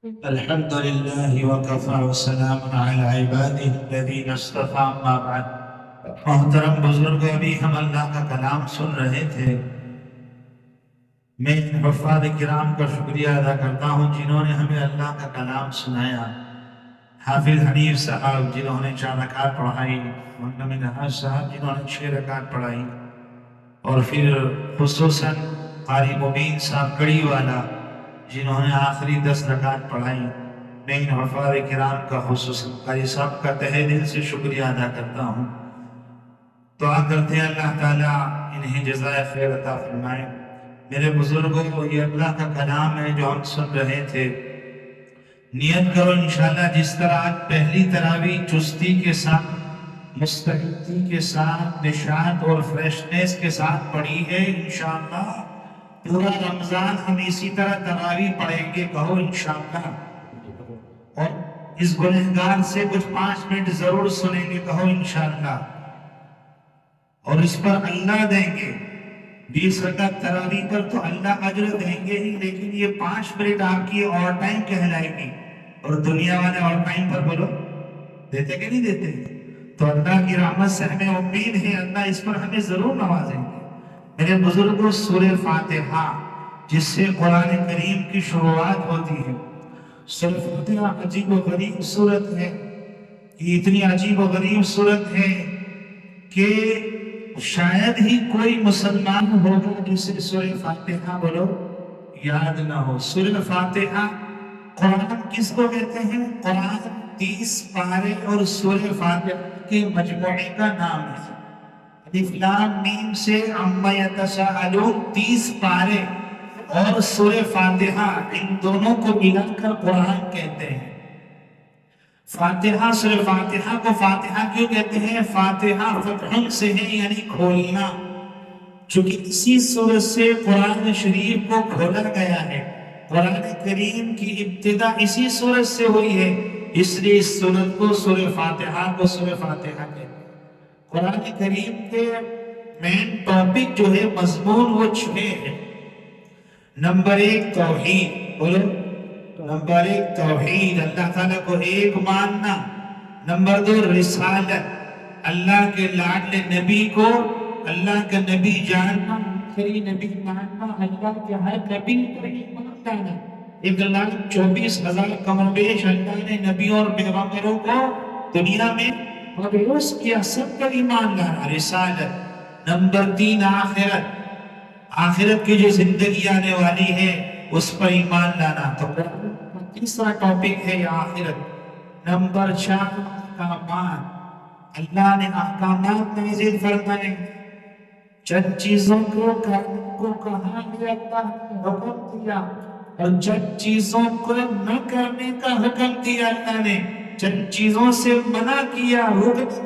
الحمد لله وكفى وسلام على عباده الذين اصطفى اما بعد۔ محترم بزرگ، ابھی ہم اللہ کا کلام سن رہے تھے۔ میں ان حفاظ کرام کا شکریہ ادا کرتا ہوں جنہوں نے ہمیں اللہ کا کلام سنایا۔ حافظ حنیف صاحب جنہوں نے 4 رکعت پڑھائی، مولانا نواز صاحب جنہوں نے 6 رکعت پڑھائی، اور پھر خصوصاً قاری مبین صاحب کڑی والا جنہوں نے آخری 10 رکعت پڑھائی۔ میں ان حفاظ کرام کا خصوصاً قاری صاحب کا تہہ دل سے شکریہ ادا کرتا ہوں۔ دعا کرتے ہیں اللہ تعالیٰ انہیں جزائے خیر عطا فرمائے۔ میرے بزرگوں، یہ اللہ کا کلام ہے جو ہم سن رہے تھے۔ نیت کرو انشاءاللہ جس طرح آج پہلی تراویح چستی کے ساتھ، مستعدی کے ساتھ، نشاط اور فریشنس کے ساتھ پڑھی ہے، انشاءاللہ پورا رمضان ہم اسی طرح تراویح پڑھیں گے، کہو انشاءاللہ۔ اور اس گنہگار سے کچھ 5 منٹ ضرور سنیں گے، کہو انشاءاللہ۔ اور اس پر اللہ دیں گے 20 رکعت تراویح پر تو اللہ اجر دیں گے ہی، لیکن یہ 5 منٹ آپ کی اور ٹائم کہلائے گی۔ اور دنیا والے اور ٹائم پر بولو دیتے کہ نہیں دیتے؟ تو اللہ کی رحمت سے ہمیں امید ہے اللہ اس پر ہمیں ضرور نوازیں گے۔ میرے بزرگوں، سورہ فاتحہ جس سے قرآن کریم کی شروعات ہوتی ہے، سورہ فاتحہ عجیب و غریب صورت ہے۔ یہ اتنی عجیب و غریب صورت ہے کہ شاید ہی کوئی مسلمان ہوگا جسے سورہ فاتحہ بولو یاد نہ ہو۔ سورہ فاتحہ قرآن کس کو کہتے ہیں؟ قرآن 30 پارے اور سورہ فاتحہ کے مجموعے کا نام ہے۔ الف لام میم سے عما یتساءلون 30 پارے اور سورہ فاتحہ، ان دونوں کو ملا کر قرآن کہتے ہیں۔ فاتحہ، سورہ فاتحہ کو فاتحہ کیوں کہتے ہیں؟ فاتحہ فتح سے ہے، یعنی کھولنا۔ چونکہ اسی صورت سے قرآن شریف کو کھولا گیا ہے، قرآن کریم کی ابتدا اسی صورت سے ہوئی ہے، اس لیے اس صورت کو سورہ فاتحہ کو سورہ فاتحہ کہتے ہیں۔ قرآن کریم کے مین ٹاپک جو ہے، مضمون، وہ 6 ہے۔ نمبر 1 توحید، بولو نمبر 1 توحید، اللہ تعالیٰ کو ایک ماننا۔ نمبر 2 رسالت، اللہ کے لاڈلے نبی کو اللہ کا نبی جاننا، آخری نبی ماننا، اللہ کے ہر نبی کو ایمان لانا۔ 1,24,000 کم و بیش اللہ نے نبیوں اور پیغمبروں کو دنیا میں مبعوث کیا، سب پر ایمان لانا، رسالت۔ نمبر 3 آخرت، آخرت کی جو زندگی آنے والی ہے اس پر ایمان لانا۔ تو تیسرا ٹاپک ہے آخرت۔ نمبر 4 احکامات، اللہ نے احکامات نازل فرمائے، چند چیزوں کو کرنے کو کہا ہے، اللہ نے حکم دیا، اور چند چیزوں کو نہ کرنے کا حکم دیا، اللہ نے چند چیزوں سے منع کیا،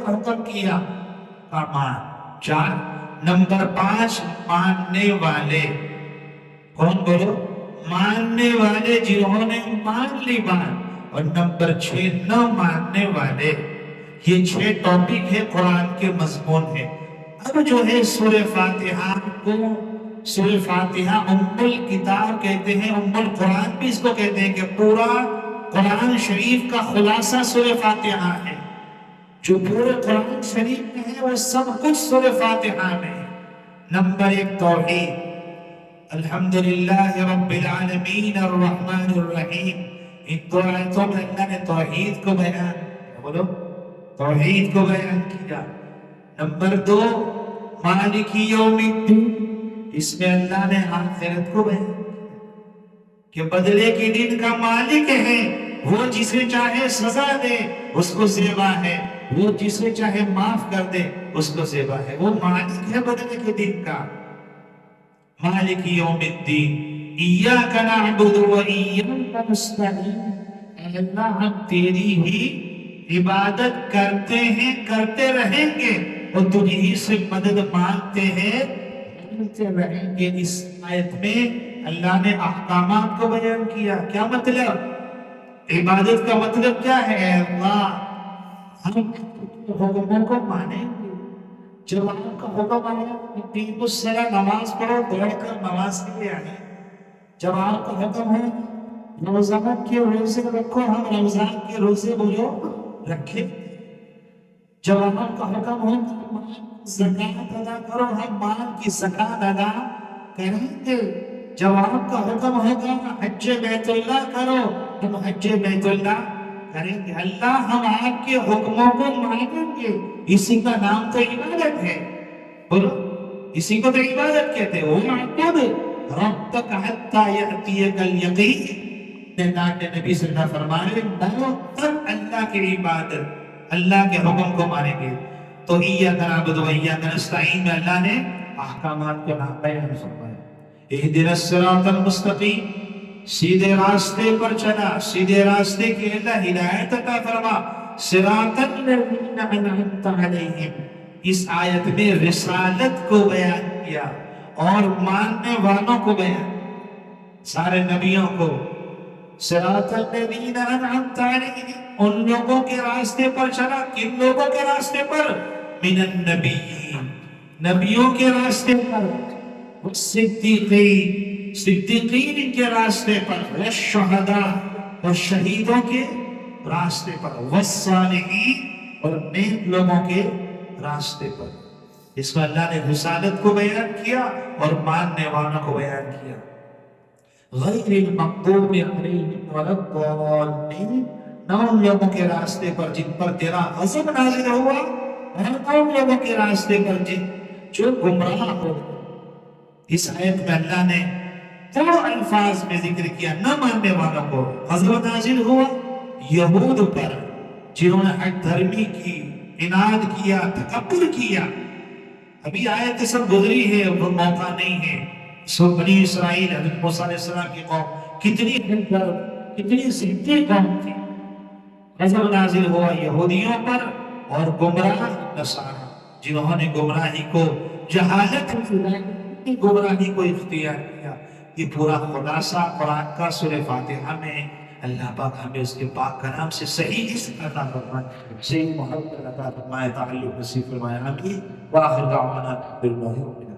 حکم کیا۔ احکامات 4۔ نمبر 5 ماننے والے، کون بولو؟ ماننے والے، جنہوں نے مان لی بات۔ اور نمبر 6 نہ ماننے والے۔ یہ 6 ٹاپک ہے، قرآن کے مضمون ہے۔ اب جو ہے سورہ فاتحہ کو سورہ فاتحہ ام الکتاب کہتے ہیں، ام القرآن بھی اس کو کہتے ہیں، کہ پورا قرآن شریف کا خلاصہ سورہ فاتحہ ہے۔ جو پورے قرآن شریف میں ہے وہ سب کچھ سورہ فاتحہ میں ہے۔ نمبر 1 توحید، الحمدللہ رب العالمین الرحمن الرحیم۔ ان 2 آیتوں میں اللہ نے توحید کو بیان، بولو توحید کو بیان کیا۔ نمبر 2 مالک یوم الدین، اس میں اللہ نے آخرت کو بیان کیا کہ بدلے کے دن کا مالک ہے، وہ جسے چاہے سزا دے اس کو زیبا ہے، وہ جسے چاہے معاف کر دے اس کو زیبا ہے، وہ مالک ہے بدلے کے دن کا۔ مالک یوم الدین، ایاک نعبد و ایاک نستعین، اے اللہ ہم تیری ہی عبادت کرتے ہیں، کرتے رہیں گے، اور تجھ ہی سے مدد مانگتے ہیں، مانگتے رہیں گے۔ اس آیت میں اللہ نے احکامات کو بیان کیا۔ کیا مطلب؟ عبادت کا مطلب کیا ہے؟ اے اللہ ہم حکموں کو مانیں گے، جب آپ کا حکم آیا اقیموا الصلاۃ، نماز پڑھو، دوڑ کر نماز کے لیے آئے۔ جب آپ کا حکم ہے رمضان کے روزے رکھو، ہم رمضان کے روزے بولو رکھے۔ جب ہم کا حکم ہو زکات ادا کرو، ہم مال کی زکات ادا کریں گے۔ جب آپ کا حکم ہوگا حج بیت اللہ کرو، ہم حج بیت اللہ کریں گے۔ اللہ ہم آپ کے حکموں کو مانیں گے، اسی کا نام تو عبادت ہے۔ بولو اسی کو تو عبادت کہتے ہیں۔ وَاعْبُدْ رَبَّكَ حَتَّى يَأْتِيَكَ الْيَقِينُ۔ اللہ کے نبی صلی اللہ علیہ وسلم فرمائے تب اللہ کی عبادت، اللہ کے حکم کو مانیں گے۔ تو ایاک نعبد و ایاک نستعین میں اللہ نے احکامات کے نام بیان فرمایا۔ اہدنا الصراط المستقیم، سیدھے راستے پر چلا، سیدھے راستے کی اللہ ہدایت عطا فرما۔ صراط الذین انعمت علیہم، اس آیت میں رسالت کو بیان کیا اور ماننے والوں کو بیان، سارے نبیوں کو۔ صراط الذین انعمت علیہم، ان لوگوں کے راستے پر چلا۔ کن لوگوں کے راستے پر؟ من النبیین، نبیوں کے راستے پر، والصدیقین، صدیقین کے راستے پر، والشہداء، اور شہیدوں کے راستے پر، والصالحین، اور نیک لوگوں کے راستے پر۔ اس میں اللہ نے رسالت کو بیان کیا اور ماننے والوں کو بیان کیا۔ غیر المغضوب علیہم ولا الضالین، نہ ان لوگوں کے راستے پر جن پر تیرا غضب نازل ہوا، اور ان لوگوں کے راستے پر جو گمراہ ہو۔ اس آیت میں اللہ نے دو الفاظ میں ذکر کیا، نہ ماننے والوں کو غضب نازل ہوا یہود پر، جنہوں نے حق دھرمی کی، عناد کیا، تکبر کیا۔ ابھی آیت سب گزری ہے، وہ موقع نہیں ہے۔ سو بنی اسرائیل، حضرت موسیٰ علیہ السلام کی قوم کتنی ضدی قوم تھی۔ غضب نازل ہوا یہودیوں پر اور گمراہ نصارہ، جنہوں نے گمراہی کو، جہالت کی گمراہی کو اختیار کیا۔ یہ پورا خلاصہ قرآن کا سورہ فاتحہ میں۔ اللہ پاک ہمیں اس کے پاک کلام سے صحیح عشق عطا فرمائے، صحیح محبت عطا فرمائے، تعلق نصیب فرمائے۔ آمین۔ وآخر دعوانا باللہ